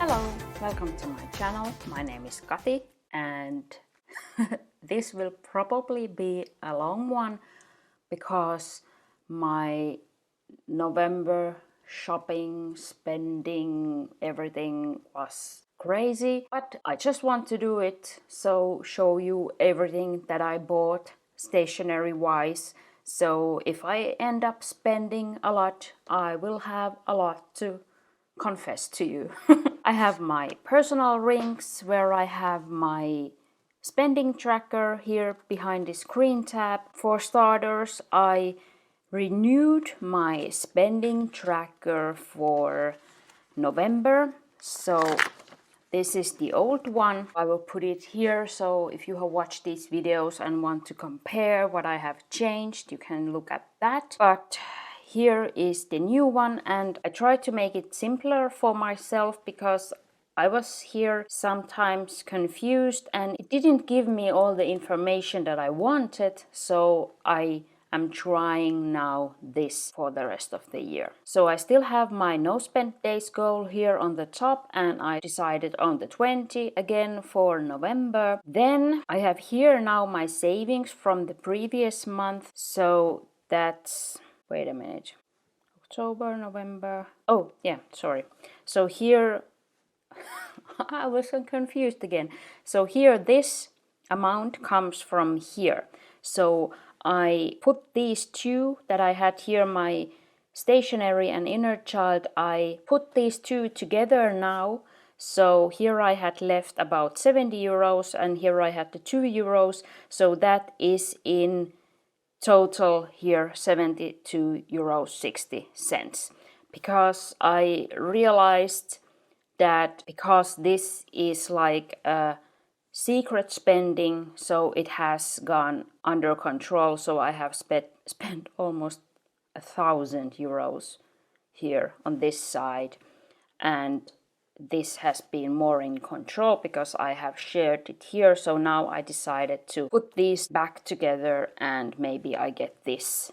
Hello, welcome to my channel. My name is Kati and this will probably be a long one because my November shopping, spending, everything was crazy, but I just want to do it, so show you everything that I bought stationery wise. So if I end up spending a lot, I will have a lot to confess to you. I have my personal rings where I have my spending tracker here behind the screen tab. For starters, I renewed my spending tracker for November. So this is the old one. I will put it here, so if you have watched these videos and want to compare what I have changed, you can look at that. But here is the new one, and I tried to make it simpler for myself because I was here sometimes confused and it didn't give me all the information that I wanted, so I'm trying now this for the rest of the year. So I still have my no spend days goal here on the top, and I decided on the 20 again for November. Then I have here now my savings from the previous month, so that's, wait a minute, October, November, oh yeah, sorry. So here I was so confused again. So here this amount comes from here. So I put these two that I had here, my stationery and inner child, I put these two together now. So here I had left about 70 euros and here I had the 2 euros. So that is in total here 72 euros 60 cents. Because I realized that because this is like a secret spending, so it has gone under control, so I have spent almost 1,000 euros here on this side, and this has been more in control because I have shared it here. So now I decided to put these back together and maybe I get this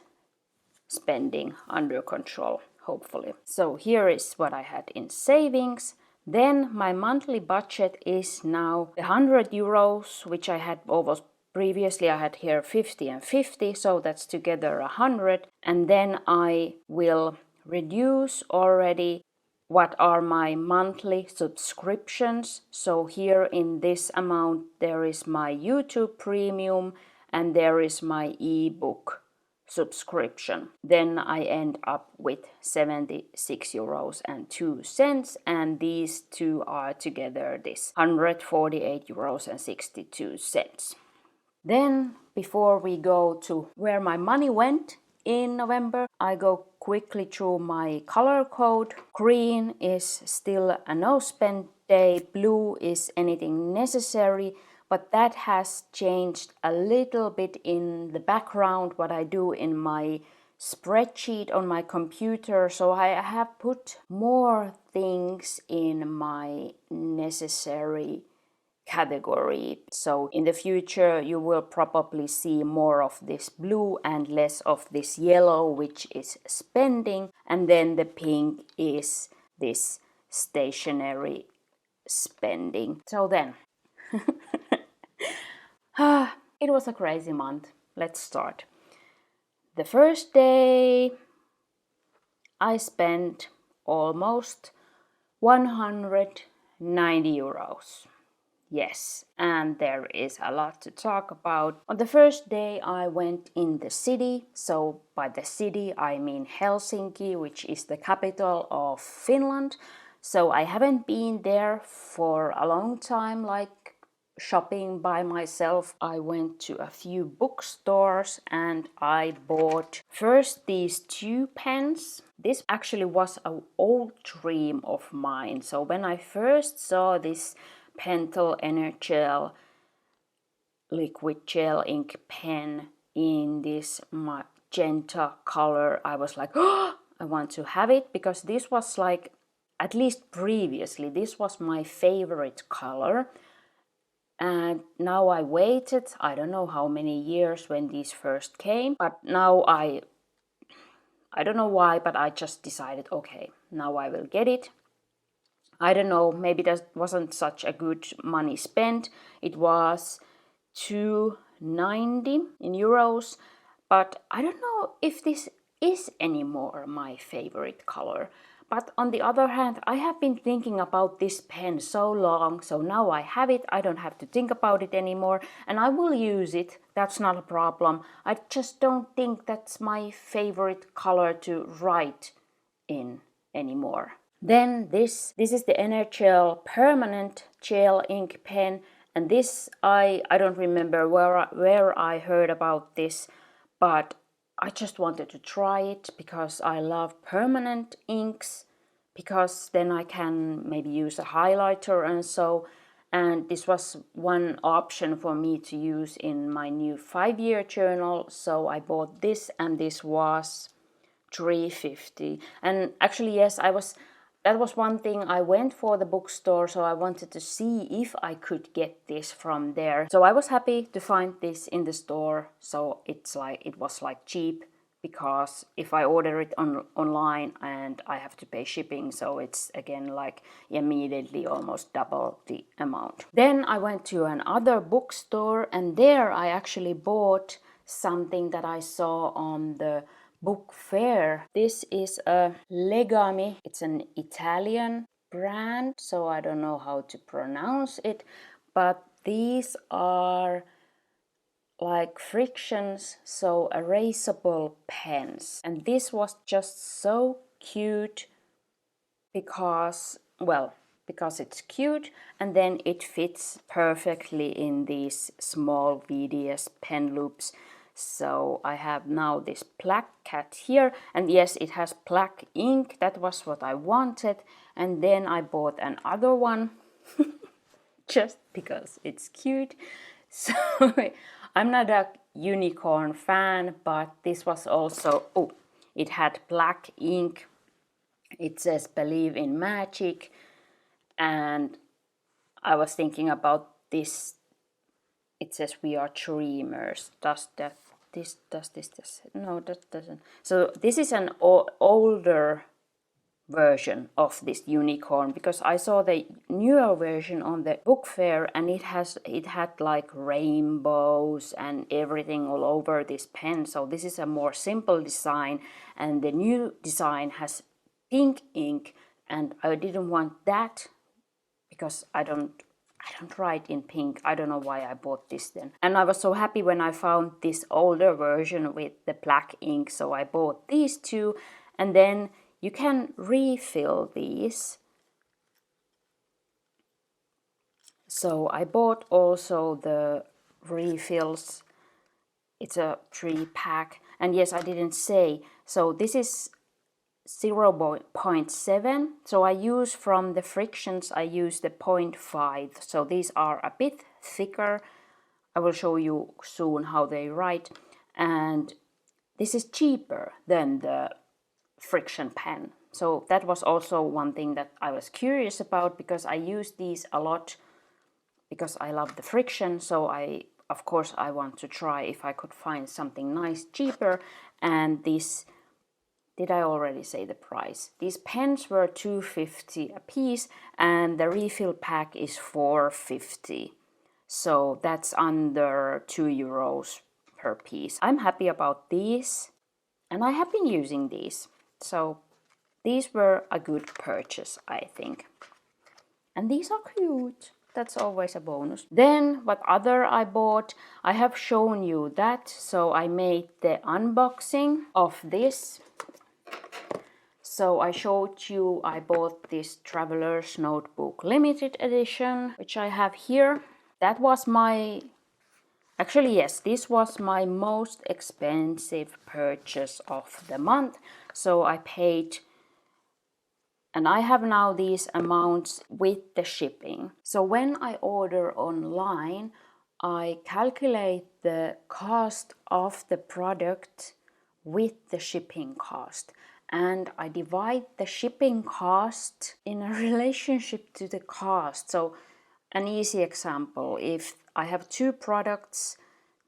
spending under control, hopefully. So here is what I had in savings. Then my monthly budget is now 100 euros, which I had almost previously. I had here 50 and 50, so that's together 100. And then I will reduce already what are my monthly subscriptions. So here in this amount there is my YouTube Premium and there is my ebook subscription. Then I end up with 76 euros and 2 cents, and these two are together this 148 euros and 62 cents. Then before we go to where my money went in November, I go quickly through my color code. Green is still a no spend day, blue is anything necessary, but that has changed a little bit in the background, what I do in my spreadsheet on my computer. So I have put more things in my necessary category. So in the future you will probably see more of this blue and less of this yellow, which is spending, and then the pink is this stationery spending. So then it was a crazy month. Let's start. The first day I spent almost 190 euros. Yes, and there is a lot to talk about. On the first day I went in the city. So by the city I mean Helsinki, which is the capital of Finland. So I haven't been there for a long time, like shopping by myself. I went to a few bookstores and I bought first these two pens. This actually was an old dream of mine. So when I first saw this Pentel Energel liquid gel ink pen in this magenta color, I was like, oh, I want to have it, because this was like, at least previously, this was my favorite color. And now I waited, I don't know how many years when these first came, but now I don't know why, but I just decided, okay, now I will get it. I don't know, maybe that wasn't such a good money spent. It was 290 in euros, but I don't know if this is anymore my favorite color. But on the other hand, I have been thinking about this pen so long, so now I have it, I don't have to think about it anymore, and I will use it, that's not a problem. I just don't think that's my favorite color to write in anymore. Then this is the NHL permanent gel ink pen, and this I don't remember where I heard about this, but I just wanted to try it because I love permanent inks, because then I can maybe use a highlighter and so, and this was one option for me to use in my new 5-year journal, so I bought this, and this was 350. And actually, yes, that was one thing. I went for the bookstore, so I wanted to see if I could get this from there. So I was happy to find this in the store. So it was like cheap, because if I order it online and I have to pay shipping, so it's again like immediately almost double the amount. Then I went to another bookstore, and there I actually bought something that I saw on the book fair. This is a Legami. It's an Italian brand, so I don't know how to pronounce it, but these are like frictions, so erasable pens. And this was just so cute because, well, because it's cute, and then it fits perfectly in these small VDS pen loops. So I have now this black cat here, and yes, it has black ink, that was what I wanted. And then I bought another one just because it's cute. So I'm not a unicorn fan, but this was also, oh, it had black ink. It says believe in magic, and I was thinking about this. It says we are dreamers. Does this? No, that doesn't. So this is an older version of this unicorn, because I saw the newer version on the book fair, and it had like rainbows and everything all over this pen. So this is a more simple design, and the new design has pink ink, and I didn't want that because I don't write in pink. I don't know why I bought this then. And I was so happy when I found this older version with the black ink, so I bought these two. And then you can refill these. So I bought also the refills. It's a 3-pack. And yes, I didn't say. So this is 0.7. So I use from the frictions, I use the 0.5. So these are a bit thicker. I will show you soon how they write. And this is cheaper than the friction pen. So that was also one thing that I was curious about, because I use these a lot because I love the friction. So of course I want to try if I could find something nice cheaper. And this, did I already say the price? These pens were 250 a piece, and the refill pack is 450. So that's under 2 euros per piece. I'm happy about these, and I have been using these. So these were a good purchase, I think. And these are cute. That's always a bonus. Then what other I bought, I have shown you that. So I made the unboxing of this. So I showed you I bought this Traveler's Notebook limited edition, which I have here. That was my, actually yes, this was my most expensive purchase of the month. So I paid, and I have now these amounts with the shipping. So when I order online, I calculate the cost of the product with the shipping cost. And I divide the shipping cost in a relationship to the cost. So an easy example, if I have 2 products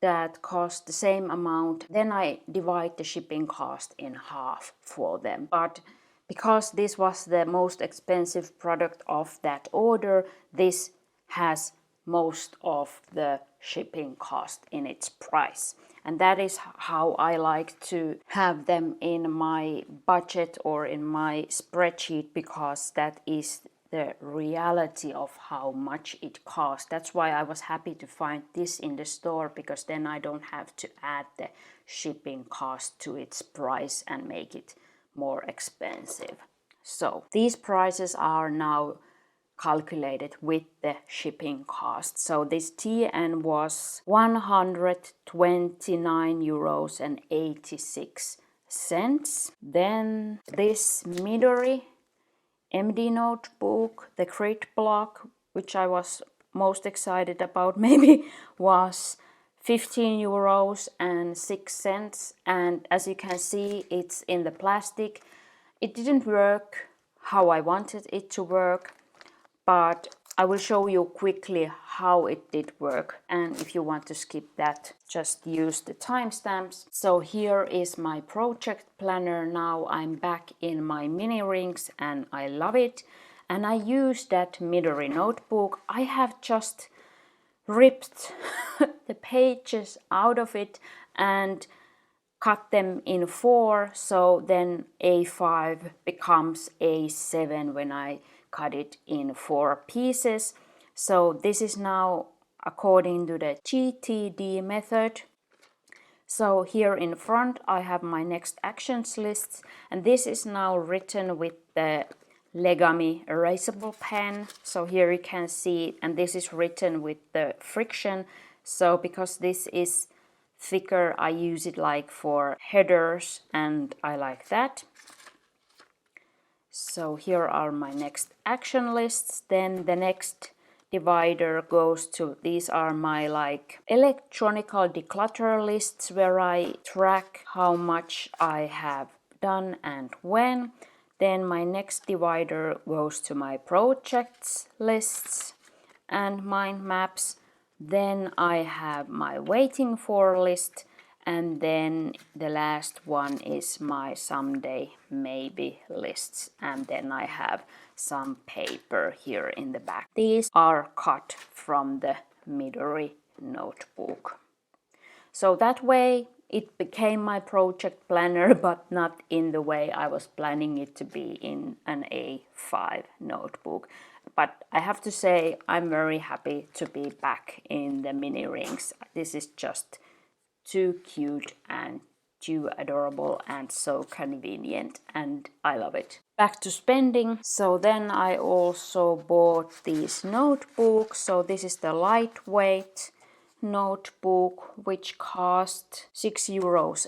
that cost the same amount, then I divide the shipping cost in half for them. But because this was the most expensive product of that order, this has most of the shipping cost in its price. And that is how I like to have them in my budget or in my spreadsheet, because that is the reality of how much it costs. That's why I was happy to find this in the store, because then I don't have to add the shipping cost to its price and make it more expensive. So these prices are now calculated with the shipping cost. So this TN was 129 euros and 86 cents. Then this Midori MD notebook, the grid block, which I was most excited about maybe, was 15 euros and 6 cents. And as you can see, it's in the plastic. It didn't work how I wanted it to work, but I will show you quickly how it did work. And if you want to skip that, just use the timestamps. So here is my project planner. Now I'm back in my mini rings and I love it. And I use that Midori notebook. I have just ripped the pages out of it and cut them in 4, so then A5 becomes A7 when I cut it in 4 pieces. So this is now according to the GTD method. So here in front I have my next actions lists, and this is now written with the Legami erasable pen. So here you can see, and this is written with the friction. So because this is thicker, I use it like for headers, and I like that. So here are my next action lists. Then the next divider goes to, these are my like electronical declutter lists, where I track how much I have done and when. Then my next divider goes to my projects lists and mind maps. Then I have my waiting for list, and then the last one is my someday maybe lists, and then I have some paper here in the back. These are cut from the Midori notebook. So that way it became my project planner, but not in the way I was planning it to be in an A5 notebook. But I have to say, I'm very happy to be back in the mini rings. This is just too cute and too adorable and so convenient, and I love it. Back to spending. So then I also bought these notebooks. So this is the lightweight notebook, which cost 6.18 euros.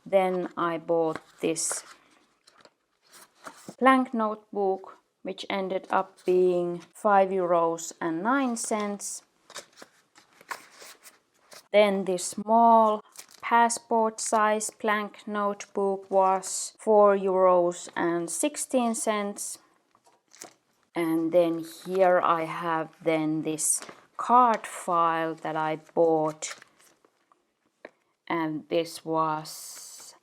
Then I bought this blank notebook, which ended up being 5.09 euros. Then this small passport size blank notebook was 4.16 euros. And then here I have then this card file that I bought, and this was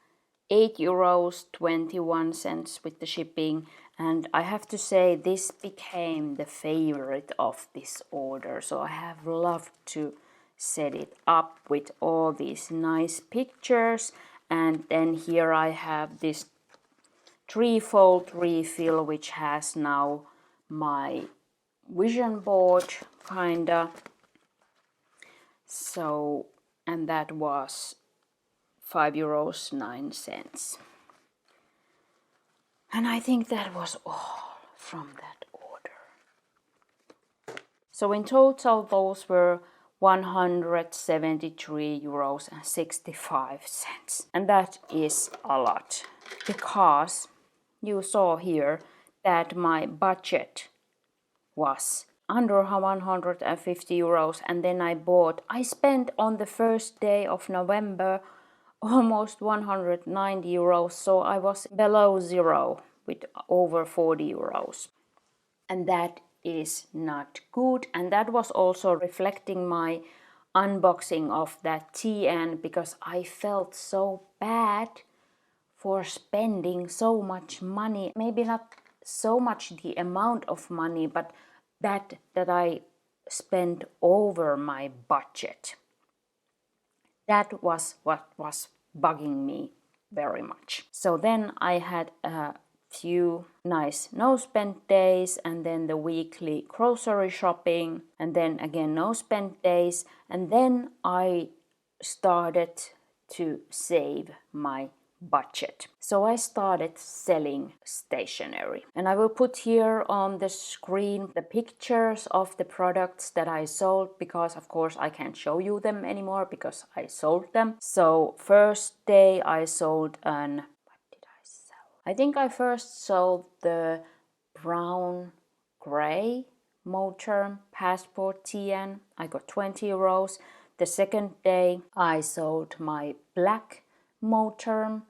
8.21 euros with the shipping. And I have to say, this became the favorite of this order. So I have loved to set it up with all these nice pictures. And then here I have this threefold refill, which has now my vision board kinda. So, and that was 5.09 euros. And I think that was all from that order. So in total those were 173.65 euros. And that is a lot, because you saw here that my budget was under 150 euros, and then I spent on the first day of November almost 190 euros, so I was below zero with over 40 euros. And that is not good, and that was also reflecting my unboxing of that TN, because I felt so bad for spending so much money. Maybe not so much the amount of money, but that I spent over my budget. That was what was bugging me very much. So then I had a few nice no spend days, and then the weekly grocery shopping, and then again no spend days, and then I started to save my budget. So I started selling stationery, and I will put here on the screen the pictures of the products that I sold, because of course I can't show you them anymore because I sold them. So first day I sold what did I sell? I think I first sold the brown gray Moterm Passport TN. I got 20 euros. The second day I sold my black Moterm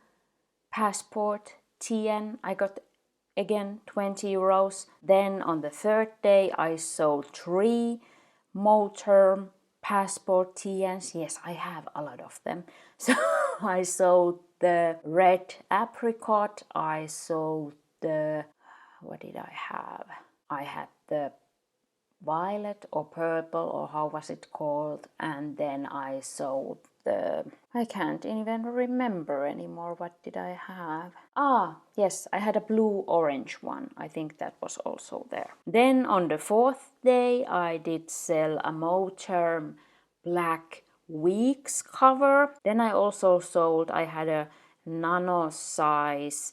Passport TN. I got again 20 euros. Then on the third day I sold 3 Moterm Passport TNs. Yes, I have a lot of them. So I sold the red apricot. I sold the, what did I have? I had the violet or purple, or how was it called, and then I sold the, I can't even remember anymore. What did I have? Yes, I had a blue orange one. I think that was also there. Then on the fourth day I did sell a Moterm black Weeks cover. Then I also sold, I had a nano size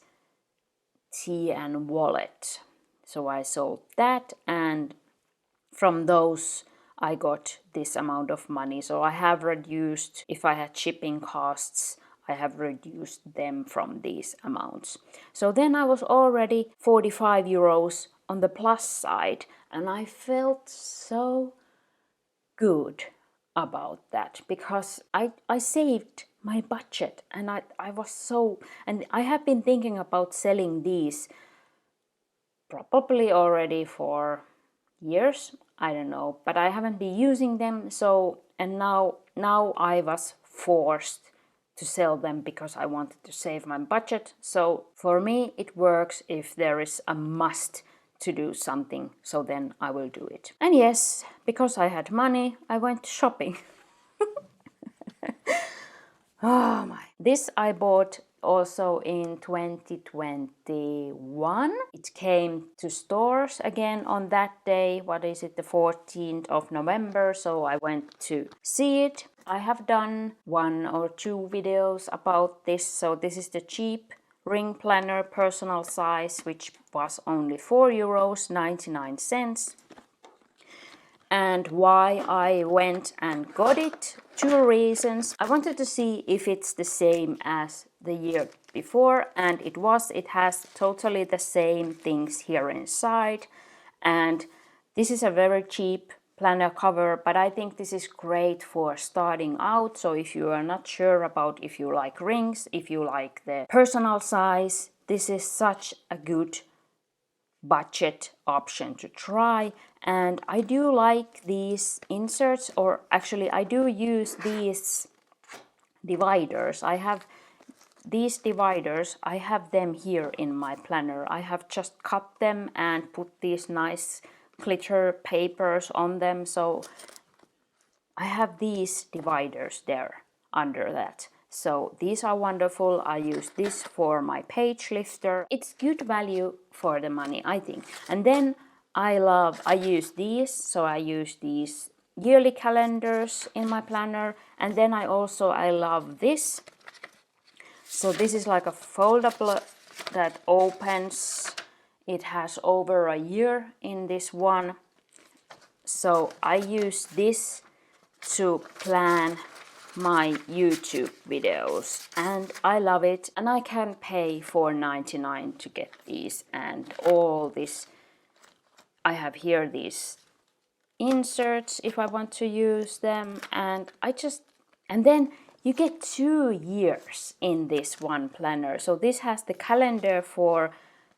tea and wallet, so I sold that, and from those I got this amount of money. So I have reduced, if I had shipping costs, I have reduced them from these amounts. So then I was already 45 euros on the plus side, and I felt so good about that, because I saved my budget, and I was so, and I have been thinking about selling these probably already for years, I don't know, but I haven't been using them. So, and now I was forced to sell them because I wanted to save my budget. So for me it works if there is a must to do something, so then I will do it. And yes, because I had money, I went shopping. Oh my. This I bought also in 2021. It came to stores again on that day. What is it? The 14th of November. So I went to see it. I have done 1 or 2 videos about this. So this is the cheap ring planner personal size, which was only 4 euros 99. And why I went and got it? 2 reasons. I wanted to see if it's the same as the year before, and it was. It has totally the same things here inside, and this is a very cheap planner cover, but I think this is great for starting out. So if you are not sure about if you like rings, if you like the personal size, this is such a good budget option to try. And I do like these inserts, or actually I do use these dividers. I have these dividers, I have them here in my planner. I have just cut them and put these nice glitter papers on them, so I have these dividers there under that. So these are wonderful. I use this for my page lifter. It's good value for the money, I think. And then I use these. So I use these yearly calendars in my planner. And then I love this. So this is like a foldable that opens. It has over a year in this one. So I use this to plan my YouTube videos, and I love it, and I can pay 4.99 to get these, and all this. I have here these inserts if I want to use them, and then you get 2 years in this one planner. So this has the calendar for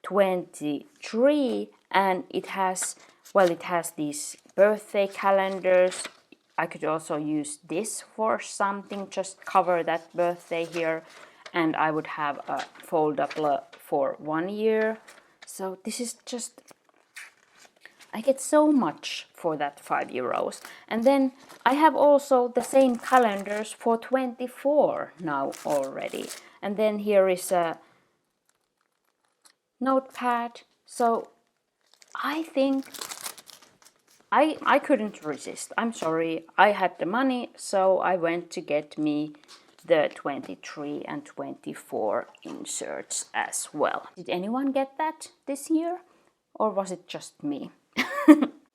23, and it has these birthday calendars. I could also use this for something, just cover that birthday here. and I would have a foldable for 1 year. So this is just, I get so much for that €5. And then I have also the same calendars for 24 now already. And then here is a notepad. So I think I couldn't resist. I'm sorry. I had the money, so I went to get me the 23 and 24 inserts as well. Did anyone get that this year? Or was it just me?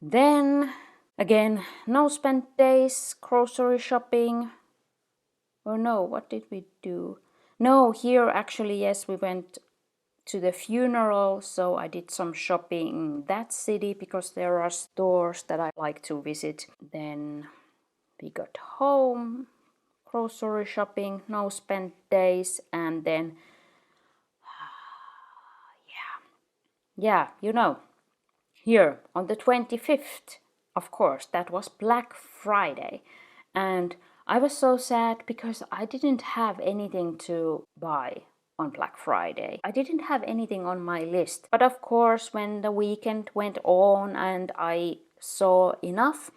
Then, again, no spent days, grocery shopping. Or no, what did we do? No, here actually, yes, we went to the funeral, so I did some shopping in that city because there are stores that I like to visit. Then we got home, grocery shopping, no spent days, and then yeah, you know, here on the 25th, of course, that was Black Friday, and I was so sad because I didn't have anything to buy on Black Friday. I didn't have anything on my list. But of course, when the weekend went on and I saw enough,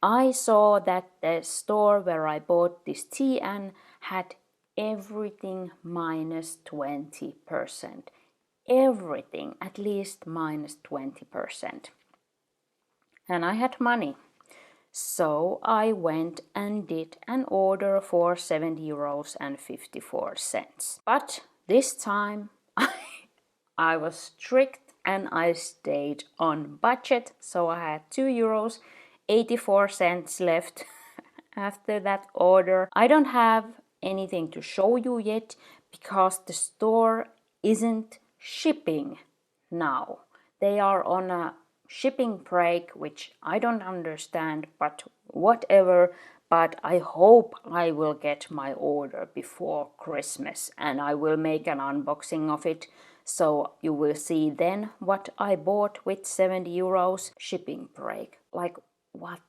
I saw that the store where I bought this tea and had everything minus 20%. Everything at least minus 20%. And I had money. So I went and did an order for €7.54. But this time I was strict and I stayed on budget. So I had €2.84 left after that order. I don't have anything to show you yet because the store isn't shipping now. They are on a shipping break, which I don't understand, but whatever. But I hope I will get my order before Christmas and I will make an unboxing of it. So you will see then what I bought with €70 shipping break. Like, what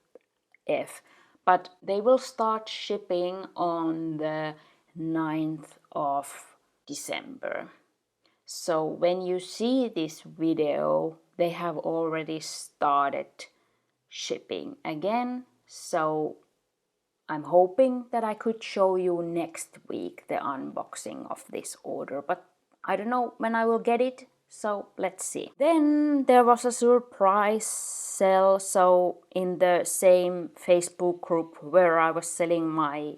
if? But they will start shipping on the 9th of December. So when you see this video, they have already started shipping again. So I'm hoping that I could show you next week the unboxing of this order, but I don't know when I will get it. So let's see. Then there was a surprise sale. So in the same Facebook group where I was selling my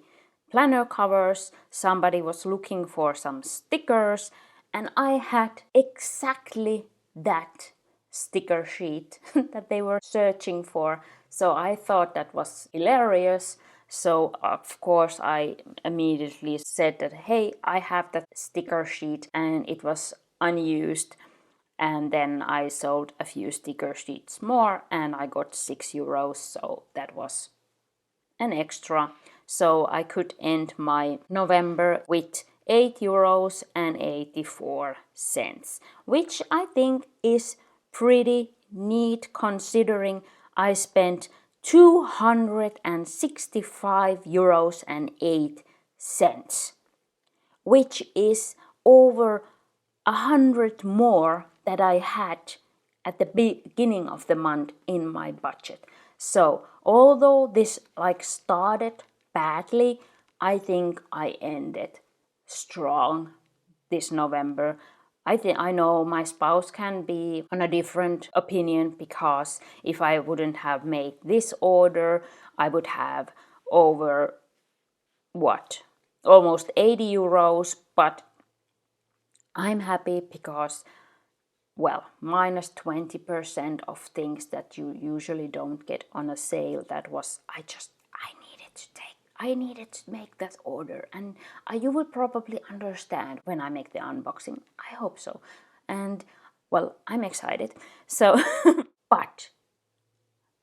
planner covers, somebody was looking for some stickers and I had exactly that sticker sheet that they were searching for. So I thought that was hilarious. So of course I immediately said that, hey, I have that sticker sheet and it was unused. And then I sold a few sticker sheets more and I got €6. So that was an extra. So I could end my November with €8.84, which I think is pretty neat considering I spent €265.08, which is over 100 more that I had at the beginning of the month in my budget. So although this started badly, I think I ended strong this November. I know my spouse can be on a different opinion because if I wouldn't have made this order, I would have over almost €80, but I'm happy because, well, minus 20% of things that you usually don't get on a sale. That was, I needed to make that order. And you will probably understand when I make the unboxing. I hope so. And, well, I'm excited. So, but,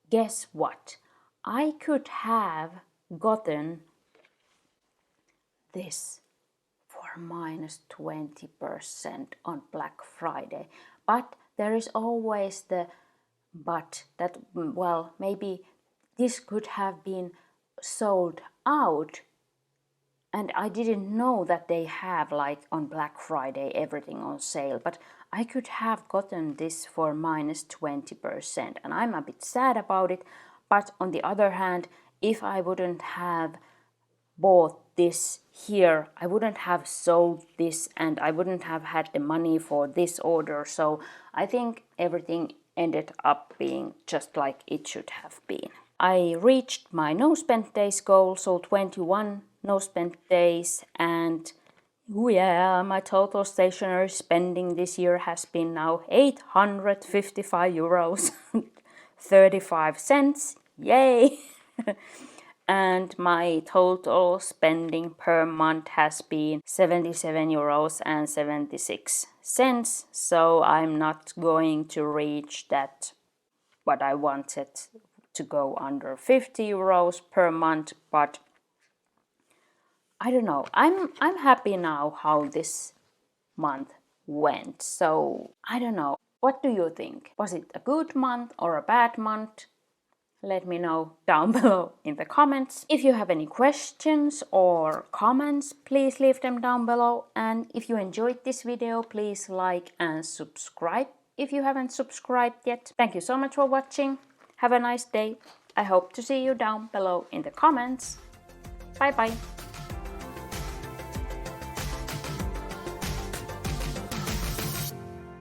guess what? I could have gotten this for minus 20% on Black Friday. But there is always the but that, well, maybe this could have been sold out And I didn't know that they have like on Black Friday everything on sale, but I could have gotten this for minus 20%, and I'm a bit sad about it. But on the other hand, if I wouldn't have bought this here, I wouldn't have sold this and I wouldn't have had the money for this order. So I think everything ended up being just like it should have been. I reached my no spent days goal, so 21 no spent days, and oh yeah, my total stationery spending this year has been now 855 euros 35 cents. Yay! And my total spending per month has been 77 euros and 76 cents. So I'm not going to reach that what I wanted to go under 50 euros per month, but I don't know. I'm happy now how this month went. So I don't know. What do you think? Was it a good month or a bad month? Let me know down below in the comments. If you have any questions or comments, please leave them down below. And if you enjoyed this video, please like and subscribe if you haven't subscribed yet. Thank you so much for watching. Have a nice day. I hope to see you down below in the comments. Bye bye.